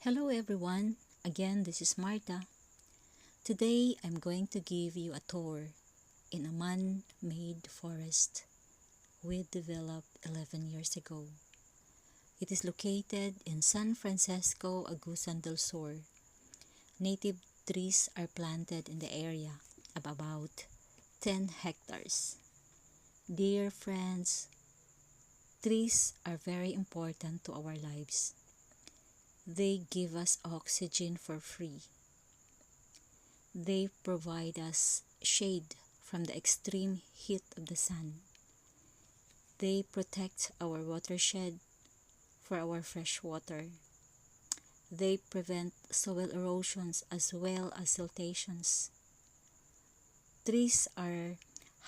Hello everyone, again this is Marta. Today I'm going to give you a tour in a man-made forest we developed 11 years ago. It is located in San Francisco, Agusan del Sur. Native trees are planted in the area of about 10 hectares. Dear friends, trees are very important to our lives. They give us oxygen for free. They provide us shade from the extreme heat of the sun. They protect our watershed for our fresh water. They prevent soil erosions as well as siltations. Trees are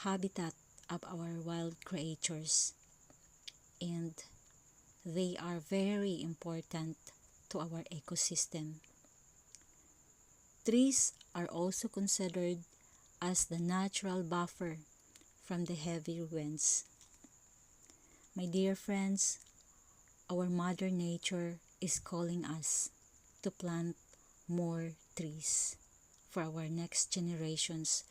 habitat of our wild creatures, and they are very important to our ecosystem. Trees are also considered as the natural buffer from the heavy winds. My dear friends, our Mother Nature is calling us to plant more trees for our next generations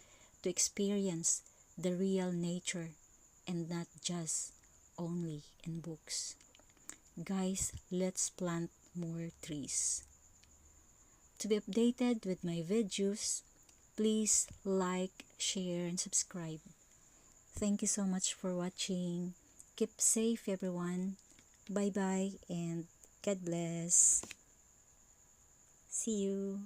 to experience the real nature and not just only in books. Guys, let's plant more trees. To be updated with my videos, please like, share, and subscribe. Thank you so much for watching. Keep safe everyone. Bye bye and God bless. See you.